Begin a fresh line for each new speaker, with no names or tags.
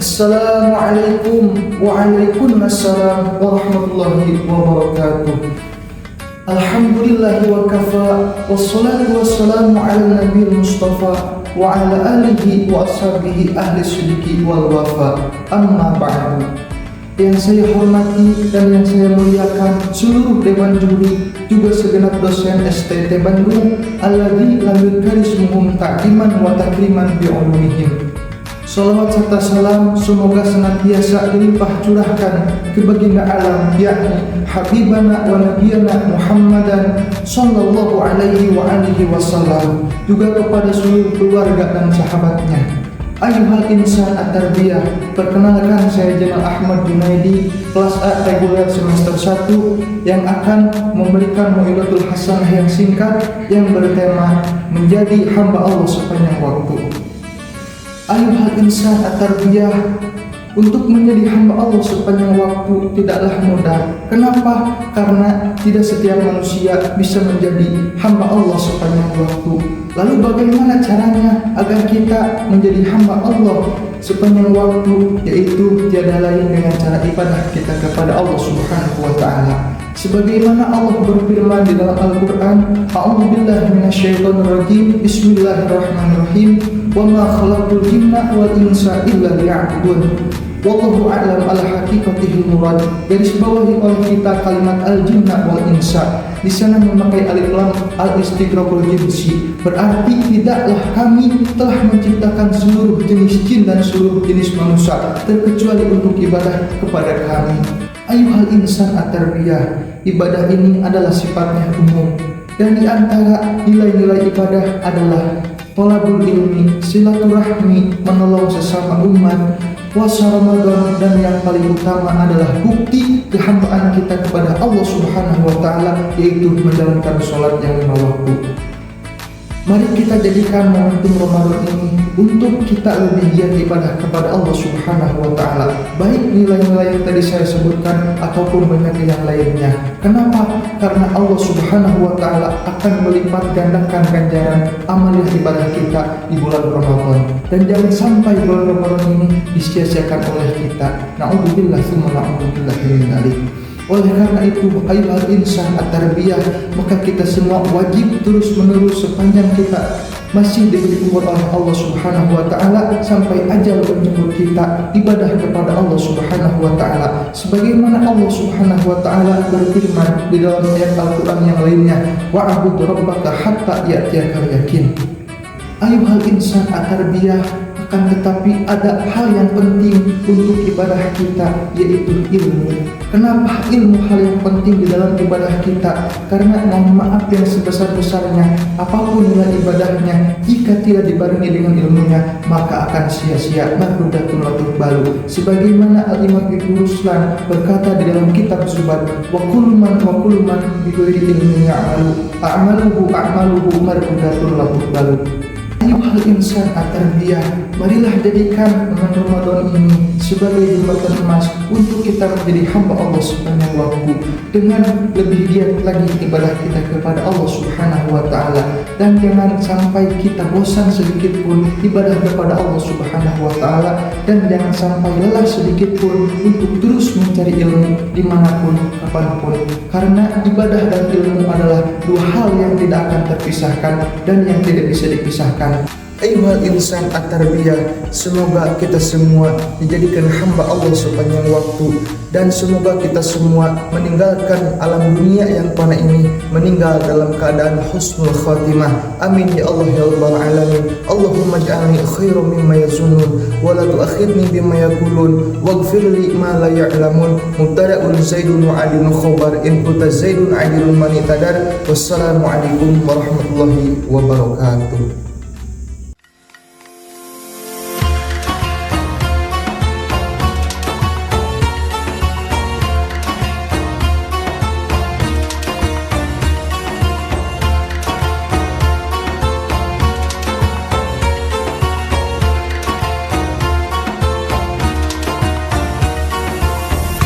Assalamualaikum waalaikumsalam warahmatullahi wabarakatuh. Alhamdulillahi wa kafa, wassalatu wassalamu ala nabiyil mustafa wa ala alihi wa ashabihi ahli sidiki wal wafa. Amma ba'du. Yang saya hormati dan yang saya muliakan seluruh dewan juri, juga segenap dosen STT Bandung, alladzi lam yudkarismuhum ta'liman wa takriman bi'ulumihim. Salawat serta salam semoga senantiasa dilimpah curahkan ke baginda alam, yakni Habibana wa Nabiyana Muhammadan sallallahu alaihi wa alihi wasallam, juga kepada seluruh keluarga dan sahabatnya. Ayuhal insan at-tarbiyah, perkenalkan saya Jamal Ahmad Junaidi, kelas A reguler semester 1, yang akan memberikan mau'izatul hasanah yang singkat yang bertema menjadi hamba Allah sepanjang waktu. Ayuhal insan at-tarbiyah, untuk menjadi hamba Allah sepanjang waktu tidaklah mudah. Kenapa? Karena tidak setiap manusia bisa menjadi hamba Allah sepanjang waktu. Lalu bagaimana caranya agar kita menjadi hamba Allah sepanjang waktu? Yaitu tiada lain dengan cara ibadah kita kepada Allah Subhanahu wa ta'ala. Sebagaimana Allah berfirman di dalam Al-Quran, A'udzubillahi minasyaitonirrajim, Bismillahirrahmanirrahim, wa ma khalaqtul jinna wal insa illa liya'budun. Wallahu a'lam ala haqiqatihil murad. Garis bawahi oleh kita kalimat al-jinna wal insa. Di sana memakai alif lam al-istighraqul jinsi, berarti tidaklah kami telah menciptakan seluruh jenis jin dan seluruh jenis manusia terkecuali untuk ibadah kepada kami. Ayuhal insan at-tarbiyah, ibadah ini adalah sifatnya umum, dan di antara nilai-nilai ibadah adalah thalabul ilmi, silaturahmi, menolong sesama umat, puasa Ramadan, dan yang paling utama adalah bukti kehambaan kita kepada Allah Subhanahu wa ta'ala, yaitu menjalankan sholat yang 5 waktu. Mari kita jadikan momentum Ramadan ini untuk kita lebih giat ibadah kepada Allah Subhanahu wa ta'ala, baik nilai-nilai yang tadi saya sebutkan ataupun banyak yang lainnya. Kenapa? Karena Allah Subhanahu wa ta'ala akan melipat gandakan ganjaran amal ibadah kita di bulan Ramadan, dan jangan sampai bulan Ramadan ini disia-siakan oleh kita. Na'udzubillah tsumma na'udzubillah min dzalik. Oleh karena itu, ayuhal insan at-tarbiyah, maka kita semua wajib terus-menerus sepanjang kita masih diberi umur oleh Allah Subhanahu wa ta'ala sampai ajal menjemput kita ibadah kepada Allah Subhanahu wa ta'ala, sebagaimana Allah Subhanahu wa ta'ala berfirman di dalam ayat Al-Quran yang lainnya, wa'bud rabbaka hatta ya'tiyakal yakin. Ayuhal insan at-tarbiyah, akan tetapi ada hal yang penting untuk ibadah kita, yaitu ilmu. Kenapa ilmu hal yang penting di dalam ibadah kita? Karena mohon maaf yang sebesar-besarnya, apapun nilai ibadahnya, jika tidak dibarengi dengan ilmunya, maka akan sia-sia, mardudatun la tuqbalu. Sebagaimana Al-Imam Ibnu Ruslan berkata di dalam kitab Zubat, wa kullu man bighairi ilmin ya'malu a'maluhu mardudatun la tuqbalu. Ayuhal insan at-tarbiyah, marilah jadikan bulan Ramadan ini sebagai jembatan emas untuk kita menjadi hamba Allah sepanjang waktu, dengan lebih giat lagi ibadah kita kepada Allah Subhanahu wa ta'ala. Dan jangan sampai kita bosan sedikit pun ibadah kepada Allah Subhanahu wa ta'ala, dan jangan sampai lelah sedikit pun untuk terus mencari ilmu dimanapun, kapanpun. Karena ibadah dan ilmu adalah dua hal yang tidak akan terpisahkan dan yang tidak bisa dipisahkan. Ayuhal insan at-tarbiyah, semoga kita semua dijadikan hamba Allah sepanjang waktu, dan semoga kita semua meninggalkan alam dunia yang fana ini meninggal dalam keadaan husnul khatimah. Amin ya Allah ya rabbal alamin. Allahumma ij'alni khairan mimma yazunnun wa la tu'akhirni bima yaqulun waghfir li ma la ya'lamun. Mubtada'un zaidun wa 'adilun khabar in kunta zaidun 'adilun man itadar. Wassalamu alaikum warahmatullahi wabarakatuh.